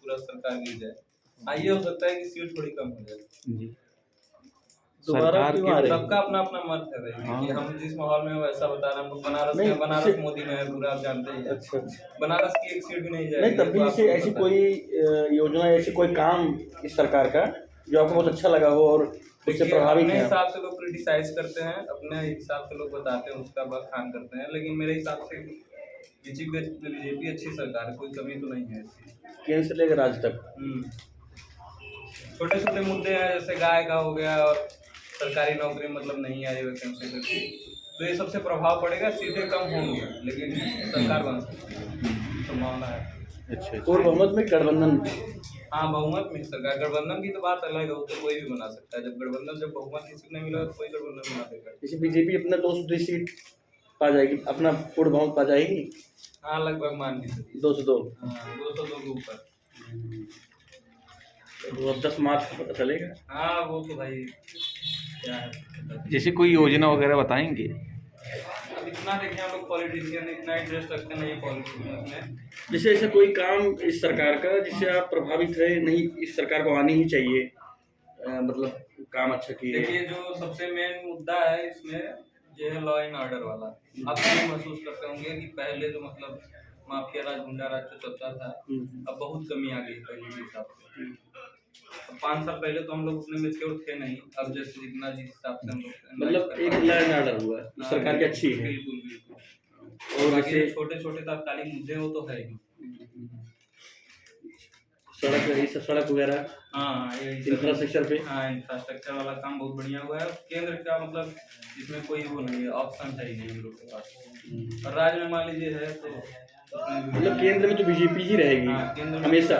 पूरा सरकार गिर जाए। हाँ, ये हो सकता है कि सीट थोड़ी कम हो जाए। जी। दोबारा सरकार क्यों के आ रही सबका अपना अपना मत है भाई, हाँ। कि हम जिस माहौल में हैं वैसा बता रहे हैं। हम लोग बनारस नहीं, में, बनारस जैसे मोदी में है पूरा, आप जानते ही हैं। अच्छा अच्छा। बनारस की एक सीट भी नहीं नहीं, जाएगी, तब ये भी तो जैसे आपको भी ऐसी पता कोई है। योजना, ऐसी कोई काम इस सरकार का जो आपको बहुत अच्छा लगा हो और उससे देखिए, प्रभावित अपने हैं आप? हिसाब से लोग क्रिटिसाइज करते हैं, अपने हिसाब से लोग बताते हैं, उसका बखान करते हैं, लेकिन मेरे हिसाब से बीजेपी अच्छी सरकार है, कोई कमी तो नहीं है इसकी। केंद्र से लेकर राज्य तक। छोटे छोटे मुद्दे हैं, जैसे गाय का हो गया और सरकारी नौकरी मतलब नहीं आई वैकेंसी करके, तो ये सबसे प्रभाव पड़ेगा। सीटें कम होंगी लेकिन सरकार बन सकती है, संभावना है। अच्छा और बहुमत में गठबंधन। हाँ, बहुमत में सरकार। गठबंधन की तो बात अलग है, वो तो कोई भी बना सकता है। जब बहुमत किसी को नहीं मिलेगा तो कोई गठबंधन बना देगा। जैसे बीजेपी अपना 200 सीट पा जाएगी, अपना पूर्ण बहुमत पा जाएगी। हाँ, लगभग मान लीजिए 202। हाँ, 202 के ऊपर। तो अब 10 मार्च को पता चलेगा। हाँ, वो तो भाई क्या है। जैसे कोई योजना वगैरह बताएंगे? अब इतना देखें, हम लोग पॉलिटिशियन इतना इंटरेस्ट रखते नहीं पॉलिटिशियन में। जैसे ऐसा कोई काम इस सरकार का जिससे आप प्रभावित रहे, नहीं इस सरकार को आनी ही चाहिए, मतलब काम अच्छा किए। देखिए, जो सबसे मेन मुद्दा है इसमें जो है लॉ एंड ऑर्डर वाला। आप ये महसूस करते होंगे कि पहले जो मतलब माफिया राज, गुंडा राज जो चलता था, अब बहुत कमी आ गई पहले के हिसाब से। 5 साल पहले तो हम लोग उतने मेच्योर थे नहीं, अब जैसे जितना जिस हिसाब से हम लोग मतलब एक लॉ एंड ऑर्डर हुआ इस सरकार की अच्छी है। बिल्कुल बिल्कुल। और बाकी जैसे छोटे छोटे तात्कालिक मुद्दे वो तो है ही। सड़क वगैरह, हाँ, ये इंफ्रास्ट्रक्चर पे। हाँ, इंफ्रास्ट्रक्चर वाला काम बहुत बढ़िया हुआ है। केंद्र का मतलब इसमें कोई वो नहीं है, ऑप्शन है ही नहीं हम लोग के पास। और राज्य में मान लीजिए है तो मतलब केंद्र में तो बीजेपी ही रहेगी। हाँ, केंद्र में हमेशा।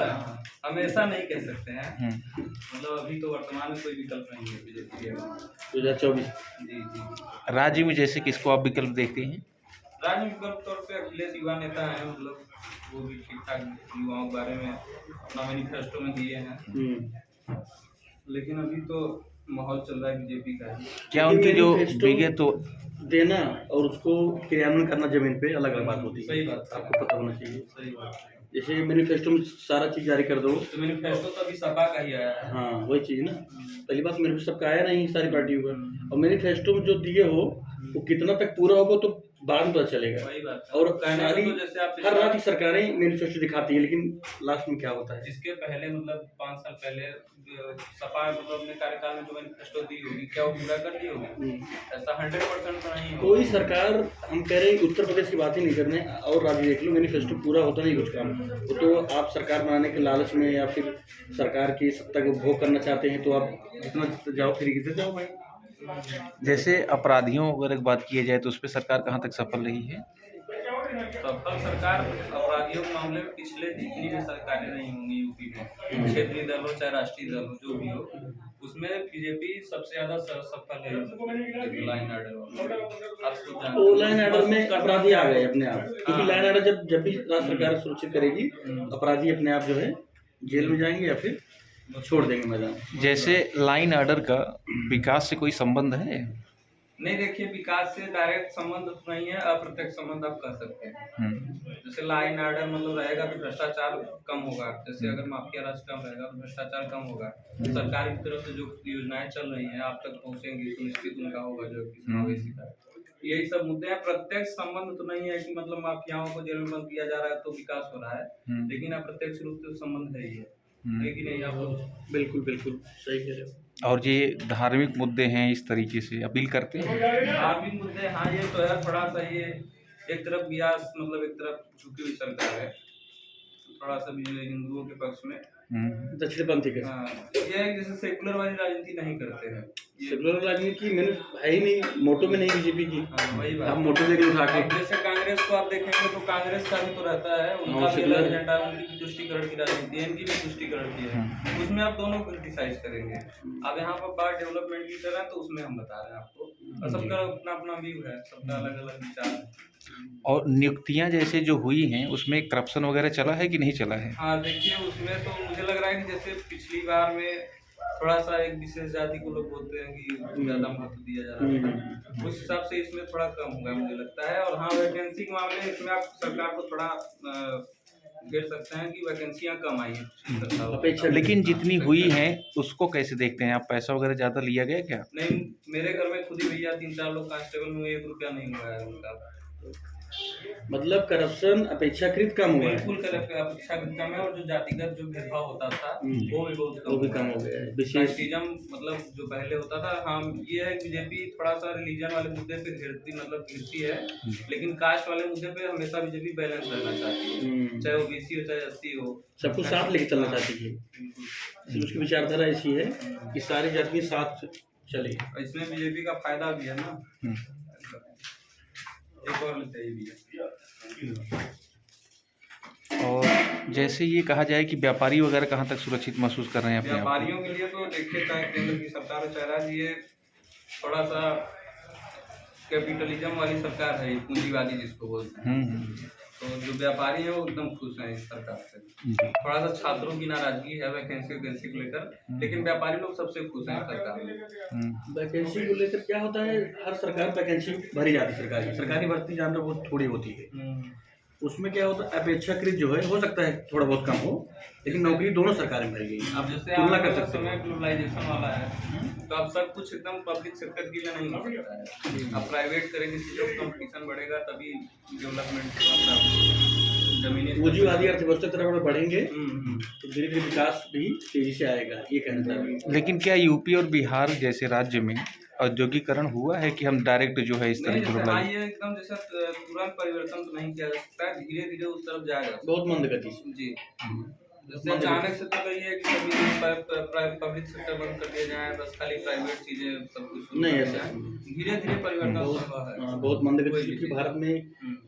हमेशा नहीं कह सकते हैं, मतलब अभी तो वर्तमान में कोई विकल्प नहीं है बीजेपी के। 2024। जी जी। राज्य में जैसे किसको आप विकल्प देखते हैं? राज्य में विकल्प तौर पे अखिलेश युवा नेता है, मतलब वो भी ठीक ठाक युवाओं के बारे में अपना मैनिफेस्टो में दिए हैं। लेकिन अभी तो माहौल चल रहा है बीजेपी का है। क्या उनकी जो मैनिफेस्टो विगत तो देना और उसको क्रियान्वयन करना जमीन पे अलग अलग बात होती है। सही बात, आपको पता होना चाहिए। सही बात है। जैसे मैनिफेस्टो में सारा चीज जारी कर दो, तो मैनिफेस्टो तो अभी सपा का ही आया है। हाँ वही चीज ना। पहली बात, मैनिफेस्टो सबका आया नहीं सारी पार्टियों का, और मैनिफेस्टो में जो दिए हो वो कितना तक पूरा होगा तो बाद में पता चलेगा। वही बात है। और कहने सारी तो जैसे आप हर राज्य की सरकारें मैनिफेस्टो दिखाती है, लेकिन लास्ट में क्या होता है। इसके पहले मतलब 5 साल पहले सपा मतलब अपने कार्यकाल में जो मैनिफेस्टो दी होगी, क्या वो पूरा कर दी होगी? ऐसा 100% तो नहीं होगा। कोई सरकार, हम कह रहे हैं उत्तर प्रदेश की बात ही नहीं कर रहे हैं, और राज्य देख लो, मैनिफेस्टो पूरा होता नहीं कुछ काम। वो तो आप सरकार बनाने के लालच में या फिर सरकार की सत्ता को भोग करना चाहते हैं, तो आप जितना जाओ फ्री गिरते जाओ भाई। जैसे अपराधियों वगैरह की बात की जाए तो उस पर सरकार कहाँ तक सफल रही है? सफल सरकार अपराधियों के मामले में पिछले जितनी भी सरकारें रही होंगी यूपी में, क्षेत्रीय दल हो चाहे राष्ट्रीय दल हो, जो भी हो, उसमें बीजेपी सबसे ज्यादा सफल है लाइन ऑर्डर वाला। वो लाइन ऑर्डर में अपराधी आ गए अपने आप, क्योंकि लाइन ऑर्डर जब भी राज्य सरकार सुरक्षित करेगी, अपराधी अपने आप जो है जेल में जाएंगे या फिर छोड़ देंगे मैदान। जैसे लाइन ऑर्डर का विकास से कोई संबंध है? नहीं, देखिए, विकास से डायरेक्ट संबंध तो नहीं है, अप्रत्यक्ष संबंध आप कह सकते हैं। जैसे लाइन ऑर्डर मतलब रहेगा तो भ्रष्टाचार कम होगा। जैसे अगर माफिया राज कम रहेगा तो भ्रष्टाचार कम होगा। सरकार की तरफ से जो योजनाएं चल रही हैं आप तक पहुंचेंगी, सुनिश्चित उनका होगा जो मवेशी का। यही सब मुद्दे हैं। प्रत्यक्ष संबंध तो नहीं है कि मतलब माफियाओं को जेल में बंद किया जा रहा है तो विकास हो रहा है, लेकिन अप्रत्यक्ष रूप से संबंध है ही है। लेकिन नहीं, आप लोग बिल्कुल बिल्कुल सही कह रहे हो। और ये धार्मिक मुद्दे हैं, इस तरीके से अपील करते हैं। धार्मिक मुद्दे, हाँ, ये तो है थोड़ा सा। ये एक तरफ बियास मतलब एक तरफ झुकी हुई सरकार है, थोड़ा सा भी हिंदुओं के पक्ष में, दक्षिणपंथी के। हाँ, ये है कि जैसे सेकुलर वाली राजनीति नहीं करते हैं। सेकुलर राजनीति मैंने है ही नहीं, मोटो में नहीं बीजेपी की। हाँ, वही बात। आप मोटो देख लो उठा के। अब जैसे कांग्रेस को आप देखेंगे तो कांग्रेस का भी तो रहता है, उनका भी अलग एजेंडा, उनकी भी तुष्टीकरण की राजनीति है, इनकी भी तुष्टीकरण की है। उसमें आप दोनों को क्रिटिसाइज करेंगे। अब यहाँ पर बात डेवलपमेंट की तरह, तो उसमें हम बता रहे हैं आपको, और सबका अपना अपना व्यू है, सबका अलग अलग विचार है। और नियुक्तियां जैसे जो हुई हैं उसमें करप्शन वगैरह चला है कि नहीं चला है? हाँ, देखिए, उसमें तो मुझे लग रहा है कि जैसे पिछली बार में थोड़ा सा एक विशेष जाति को लोग बोलते हैं कि ज्यादा महत्व दिया जा रहा है, उस हिसाब से इसमें थोड़ा कम हुआ मुझे लगता है। और हाँ, वैकेंसी के मामले में इसमें आप सरकार को थोड़ा घेर सकते हैं कि वैकेंसियां कम आई हैं पिछली सरकार में। अपेक्षा लेकिन जितनी हुई है उसको कैसे देखते हैं आप? पैसा वगैरह ज़्यादा लिया गया क्या? नहीं, मेरे घर में खुद ही भैया 3-4 लोग कांस्टेबल में 1 रुपया नहीं हुआ है उनका। मतलब करप्शन अपेक्षाकृत कम हुआ है, बिल्कुल अपेक्षा कम है, और जो जातिगत जो भेदभाव होता था वो भी बहुत वो भी कम हुआ हो है। गया है। विशेष कास्टिज्म मतलब जो पहले होता था, हाँ ये है कि बीजेपी थोड़ा सा रिलीजन वाले मुद्दे पे घिरती है, लेकिन कास्ट वाले मुद्दे पे हमेशा बीजेपी बैलेंस रहना चाहती है, चाहे ओबीसी हो चाहे एससी हो, सबको साथ लेके चलना चाहती है। बिल्कुल। इसलिए उसकी विचारधारा ऐसी है कि सारी जाति साथ चले। और इसमें बीजेपी का फायदा भी है ना। एक और लेते हैं भैया। और जैसे ये कहा जाए कि व्यापारी वगैरह कहाँ तक सुरक्षित महसूस कर रहे हैं अपने आप को? व्यापारियों के लिए तो देखिए, चाहे केंद्र की सरकार हो चाहे राज्य, ये थोड़ा सा कैपिटलिज्म वाली सरकार है, पूंजीवादी जिसको बोलते हैं। तो जो व्यापारी है वो एकदम खुश हैं इस सरकार से। थोड़ा सा छात्रों की नाराजगी है वैकेंसी को लेकर, लेकिन व्यापारी लोग सबसे खुश हैं इस सरकार में। वैकेंसी को लेकर क्या होता है, हर सरकार वैकेंसी भरी जाती है, सरकारी भर्ती जानते हो बहुत थोड़ी होती है। उसमें क्या होता है, अपेक्षाकृत जो है हो सकता है थोड़ा बहुत कम हो, लेकिन नौकरी दोनों सरकारें भरी गई। अब जैसे तुलना आप कर कर सकते समय हैं। ग्लोबलाइजेशन वाला है, तो अब सब कुछ एकदम पब्लिक सेक्टर के लिए नहीं हो सकता है। अब प्राइवेट करेंगे तो कंपटीशन बढ़ेगा, तभी डेवलपमेंट जमीनी पूंजीवादी अर्थव्यवस्था की तरफ बढ़ेंगे तो धीरे धीरे विकास भी तेजी से आएगा, ये कहना चाहिए। लेकिन क्या यूपी और बिहार जैसे राज्य में औद्योगिकरण हुआ है कि हम डायरेक्ट जो है इस तरह नहीं, की जैसे हाँ, ग्लोबलाइजेशन? ये एकदम जैसे तुरंत परिवर्तन तो नहीं किया जा सकता है, धीरे धीरे उस तरफ जाएगा बहुत मंद गति से। जी। जैसे अचानक से तो कही है कि सभी पब्लिक सेक्टर बंद कर दिया जाए, बस खाली प्राइवेट चीजें सब कुछ शुरू नहीं, कर ऐसा दिया जाए। धीरे धीरे परिवर्तन संभव है। बहुत मंद गति से, क्योंकि भारत में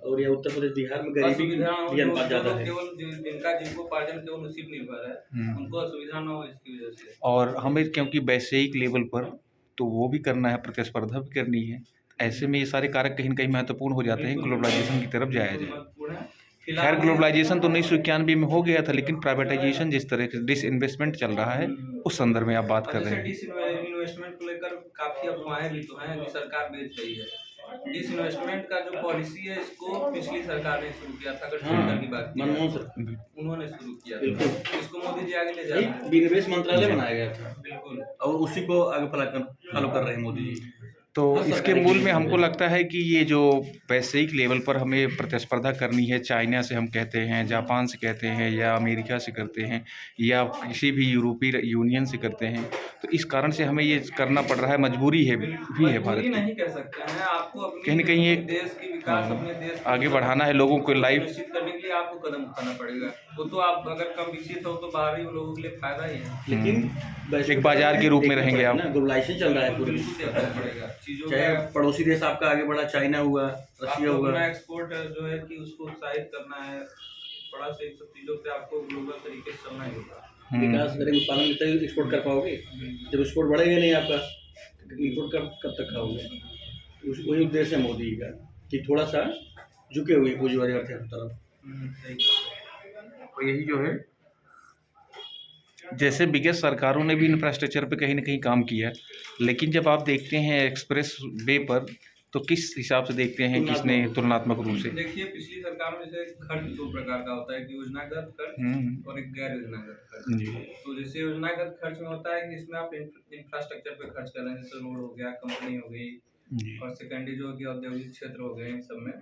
और या उत्तर प्रदेश बिहार में गरीबी भी अनुपात ज्यादा है। केवल जिनका जीविकोपार्जन केवल उसी पर निर्भर है, उनको असुविधा न हो इसकी वजह से। और हमें क्योंकि वैश्विक लेवल पर तो वो भी करना है, प्रतिस्पर्धा भी करनी है, ऐसे में ये सारे कारक कहीं न कहीं महत्वपूर्ण हो जाते हैं ग्लोबलाइजेशन की तरफ जाया जाए। महत्वपूर्ण है। खैर ग्लोबलाइजेशन तो 1991 में हो गया था, लेकिन प्राइवेटाइजेशन जिस तरह से डिसइन्वेस्टमेंट चल रहा है उस संदर्भ में आप बात कर रहे हैं। डिसइन्वेस्टमेंट को लेकर काफी अफवाहें भी तो हैं कि सरकार बेच रही है। डिसइन्वेस्टमेंट का जो पॉलिसी है, इसको पिछली सरकार ने शुरू किया था। अगर सेंटर की बात की मनमोहन जाए, सर उन्होंने शुरू किया बिल्कुल। था। इसको मोदी जी आगे ले जा रहे हैं। विनिवेश मंत्रालय बनाया गया था, बिल्कुल। और उसी को आगे फॉलो कर रहे हैं मोदी जी। तो इसके मूल में हमको लगता है कि ये जो वैश्विक लेवल पर हमें प्रतिस्पर्धा करनी है, चाइना से हम कहते हैं, जापान से कहते हैं, या अमेरिका से करते हैं, या किसी भी यूरोपीय यूनियन से करते हैं, तो इस कारण से हमें ये करना पड़ रहा है, मजबूरी है भी है भारत की। नहीं कह सकते हैं, आपको अपनी कहीं न कहीं एक देश की विकास, अपने देश आगे बढ़ाना है, लोगों को लाइफ निश्चित करने के लिए आपको कदम उठाना पड़ेगा। वो तो आप अगर कम विकसित हो तो बाहरी लोगों के लिए फायदा ही है। लेकिन एक बाजार के रूप में रहेंगे आप। ग्लोबलाइजेशन चल रहा है पूरे, बिल्कुल देखना पड़ेगा चीजों चाहे का। पड़ोसी देश आपका आगे बढ़ा, चाइना हुआ, रशिया आपको हुआ। अपना एक्सपोर्ट जो है कि उसको उत्साहित करना है, थोड़ा सा इन सब चीजों पे आपको ग्लोबल तरीके से चलना ही होगा। विकास करेंगे, उत्पादन तभी एक्सपोर्ट कर पाओगे। जब एक्सपोर्ट बढ़ेगा नहीं आपका, इम्पोर्ट कब तक खाओगे? वही उद्देश्य है मोदी का कि थोड़ा सा झुके हुए पूंजीवादी अर्थव्यवस्था तरफ। तो यही जो है, जैसे विगत सरकारों ने भी इंफ्रास्ट्रक्चर पे कहीं ना कहीं काम किया, लेकिन जब आप देखते हैं एक्सप्रेस वे पर, तो किस हिसाब से देखते हैं किसने तुलनात्मक रूप से? देखिए, पिछली सरकार में से खर्च 2 प्रकार का होता है कि योजनागत खर्च और एक गैर योजनागत खर्च। जी। तो जैसे योजनागत खर्च में होता है कि इसमें आप इंफ्रास्ट्रक्चर पे खर्च कर रहे हैं, जैसे रोड हो गया, कंपनी हो गई, और सेकेंडरी जो कि औद्योगिक क्षेत्र हो गए, इन सब में।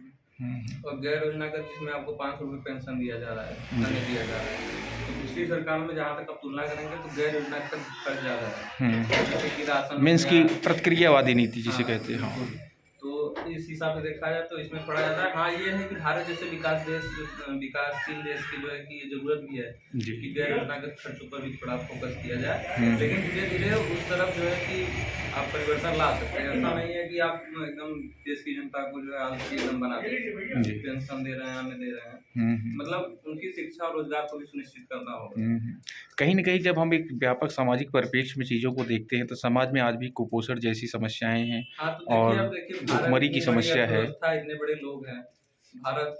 और गैर योजनागत जिसमें आपको 500 रुपये पेंशन दिया जा रहा है, धन्य दिया जा रहा है। तो पिछली सरकार में जहाँ तक आप तुलना करेंगे तो गैर योजनागत खर्च ज़्यादा है, जैसे कि राशन मीन्स की प्रतिक्रियावादी नीति जिसे कहते हैं। हाँ, तो इस हिसाब से देखा जाए तो इसमें थोड़ा ज़्यादा। हाँ, ये है कि भारत जैसे विकासशील देश की जो है कि ये जरूरत भी है कि गैर योजनागत खर्चों पर भी थोड़ा फोकस किया जाए, लेकिन धीरे धीरे उस तरफ जो है कि आप परिवर्तन ला सकते हैं। ऐसा नहीं है कि आप एकदम देश की जनता को जो है आलसी एकदम बना दें, पेंशन दे रहे हैं, अन्य दे रहे हैं। मतलब उनकी शिक्षा और रोजगार को भी सुनिश्चित करना होगा। कहीं न कहीं जब हम एक व्यापक सामाजिक परिप्रेक्ष्य में चीज़ों को देखते हैं, तो समाज में आज भी कुपोषण जैसी समस्याएं हैं हाँ, तो और देखिए भुखमरी की समस्या है। इतने बड़े लोग हैं, भारत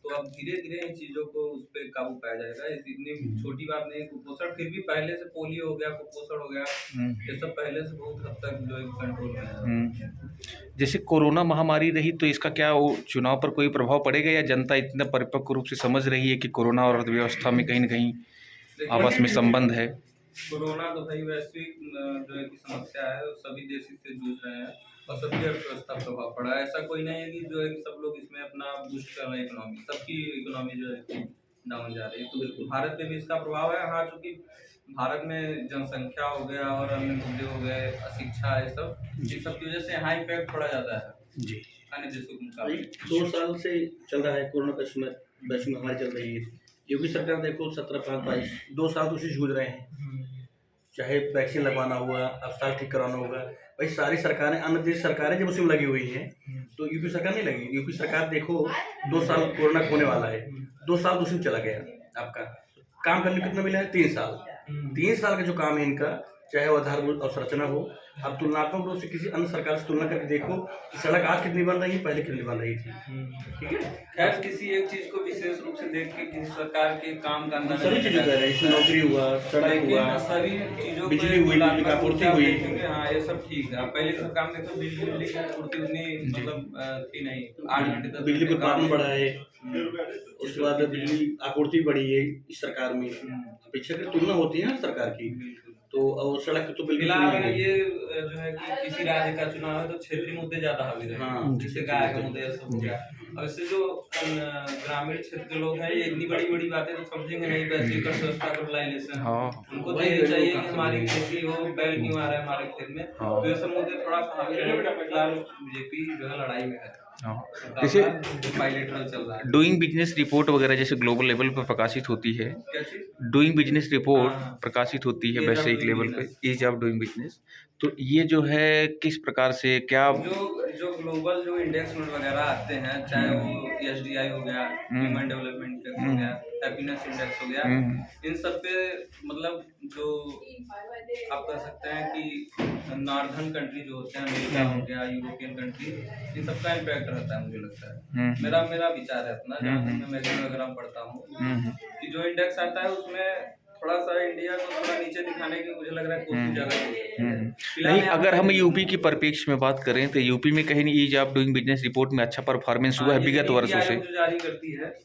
तो अब धीरे धीरे इन चीजों को उस पर काबू पाया जाएगा। इतनी छोटी बात नहीं है। कुपोषण फिर भी पहले से, पोलियो हो गया, कुपोषण हो गया, ये सब पहले से बहुत हद तक जो है कंट्रोल में है। जैसे कोरोना महामारी रही तो इसका क्या वो चुनाव पर कोई प्रभाव पड़ेगा, या जनता इतना परिपक्व रूप से समझ रही है कि कोरोना और अर्थव्यवस्था में कहीं न कहीं आपस में संबंध है? कोरोना तो भाई वैश्विक जो है कि समस्या है, सभी देश इससे जूझ रहे हैं और सभी अर्थव्यवस्था पर प्रभाव पड़ा है। ऐसा कोई नहीं है कि जो है कि सब लोग इसमें अपना बूस्ट कर रहे हैं इकोनॉमी, सबकी इकोनॉमी जो है कि डाउन जा रही है। तो बिल्कुल भारत पे भी इसका प्रभाव है। हाँ, चूंकि भारत में जनसंख्या हो गया और अन्य मुद्दे हो गए, अशिक्षा, ये सब की वजह से यहाँ इम्पैक्ट थोड़ा ज़्यादा है जी। अन्य देशों के मुकाबले। 2 साल से चल रहा है कोरोना वैश्विक महामारी चल रही है। योगी सरकार देखो 17-5-22 2 साल तो उसी जूझ रहे हैं, चाहे वैक्सीन लगवाना हुआ, अस्पताल ठीक कराना होगा। भाई सारी सरकारें, अन्य देश सरकारें जब उसमें लगी हुई हैं तो यूपी सरकार नहीं लगी। यूपी सरकार देखो 2 साल कोरोना होने वाला है, 2 साल तो उसमें चला गया। आपका काम करने कितना मिला है? 3 साल। 3 साल का जो काम है इनका, चाहे वो आधारभूत अवसंरचना हो, अब तुलनात्मक रूप से किसी अन्य सरकार से तुलना करके देखो कि सड़क आज कितनी बन रही है, पहले कितनी बन रही थी। ठीक है, खैर किसी एक चीज को विशेष रूप से देख के किसी सरकार के काम का अंदाजा सभी चीजें कर रहे हैं, नौकरी हुआ, सड़क हुआ, सभी चीजों बिजली हुई, बिजली की आपूर्ति हुई। हाँ, ये सब ठीक है। पहले का काम देखो, बिजली की आपूर्ति उतनी मतलब थी नहीं, 8 घंटे तक बिजली का उत्पादन बढ़ा है, उसके बाद बिजली आपूर्ति बढ़ी है इस सरकार में। अपेक्षा की तुलना होती है ना सरकार की, तो और सड़क तो बिल्कुल फिलहाल नहीं है। ये जो है कि किसी राज्य का चुनाव है तो क्षेत्रीय मुद्दे ज्यादा हावी रहे। हाँ। जैसे गाय का मुद्दे सब हो गया। अब इससे जो ग्रामीण क्षेत्र के लोग हैं, ये इतनी बड़ी बड़ी बातें तो समझेंगे नहीं। वैश्विक अर्थव्यवस्था का ग्लोबलाइजेशन, उनको तो ये चाहिए कि हमारी खेती हो, बैल क्यों आ रहा है हमारे खेत में। तो ये सब मुद्दे थोड़ा सा हावी रहे। फिलहाल बीजेपी जो है लड़ाई में है। जैसे बायलैटरल चल रहा है। डूइंग बिजनेस रिपोर्ट वगैरह जैसे ग्लोबल लेवल पर प्रकाशित होती है, क्या चीज? डूइंग बिजनेस रिपोर्ट हाँ। प्रकाशित होती है Ease of वैश्विक doing लेवल पे, business। Ease of doing business. तो ये जो है किस प्रकार से क्या जो ग्लोबल जो इंडेक्स वगैरह आते हैं, चाहे वो एसडीआई हो गया, ह्यूमन डेवलपमेंट इंडेक्स हो गया, हैप्पीनेस इंडेक्स हो गया, इन सब पे मतलब जो आप कह सकते हैं कि नॉर्दर्न कंट्री जो होते हैं, अमेरिका हो गया, यूरोपियन कंट्री, इन सब का इम्पैक्ट रहता है। मुझे लगता है, मेरा विचार है अपना, जहाँ तक मैं मैगजीन वगैरह में पढ़ता हूँ कि जो इंडेक्स आता है उसमें थोड़ा सा इंडिया को थोड़ा नीचे दिखाने की मुझे लग रहा है कोशिश ज्यादा की जाती है। नहीं, अगर हम यूपी की परिप्रेक्ष्य में बात करें तो यूपी में कहीं नहीं ease of doing business report में अच्छा परफॉर्मेंस हुआ है विगत वर्षों से। जो जारी करती है,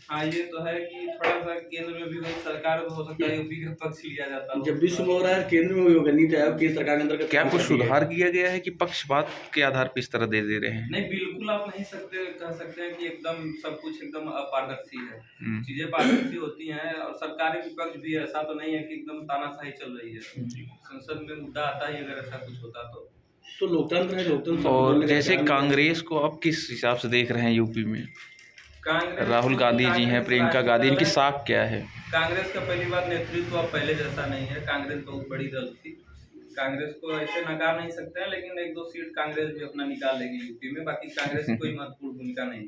हाँ ये तो है कि थोड़ा सा केंद्र में भी वही सरकार को हो सकता है यूपी का पक्ष लिया जाता है। जब विश्व में हो रहा है, केंद्र में भी होगा, नीति आयोग की सरकार के अंदर क्या कुछ सुधार किया गया है कि पक्षपात के आधार पर इस तरह दे रहे हैं? नहीं, बिल्कुल आप नहीं कह सकते हैं कि एकदम सब कुछ एकदम अपारदर्शी है। चीजें पारदर्शी होती हैं और सरकारी विपक्ष भी ऐसा तो नहीं है कि एकदम तानाशाही चल रही है। संसद में मुद्दा आता ही अगर ऐसा कुछ होता तो लोकतंत्र है, लोकतंत्र। और जैसे कांग्रेस को आप किस हिसाब से देख रहे हैं यूपी में? राहुल गांधी जी हैं, प्रियंका गांधी, इनकी साख क्या है? कांग्रेस का पहली बात नेतृत्व अब पहले जैसा नहीं है। कांग्रेस बहुत बड़ी दल थी, कांग्रेस को ऐसे नकार नहीं सकते हैं, लेकिन 1-2 सीट कांग्रेस भी अपना निकाल लेगी यूपी में। बाकी कांग्रेस की कोई महत्वपूर्ण भूमिका नहीं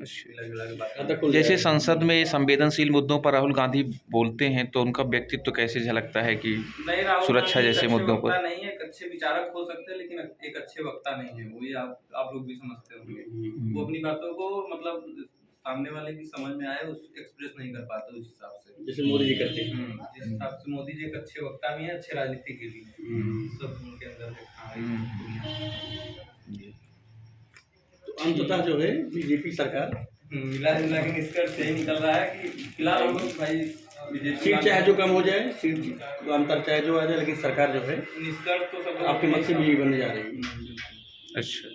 है। जैसे संसद में संवेदनशील मुद्दों पर राहुल गांधी बोलते हैं तो उनका व्यक्तित्व कैसे झलकता है कि सुरक्षा जैसे मुद्दों पर? नहीं है, एक अच्छे विचारक हो सकते हैं लेकिन एक अच्छे वक्ता नहीं है। वही आप लोग भी समझते होंगे। वो अपनी बातों को मतलब सामने वाले की समझ में आए उस एक्सप्रेस नहीं कर पाते उस हिसाब से, जैसे मोदी जी करते हैं। जिस हिसाब से मोदी जी एक अच्छे वक्ता भी हैं, अच्छे राजनीतिज्ञ भी हैं, सब उनके अंदर तो अंततः जो है बीजेपी सरकार मिला जुला के निष्कर्ष यही निकल रहा है कि फिलहाल हम लोग भाई बीजेपी सीट चाहे जो कम हो जाए, सीट अंतर चाहे जो आ जाए, लेकिन सरकार जो है निष्कर्ष तो सब आपके मत से भी बनने जा रही है। अच्छा,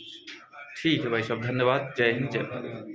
ठीक है भाई साहब, धन्यवाद। जय हिंद, जय भारत।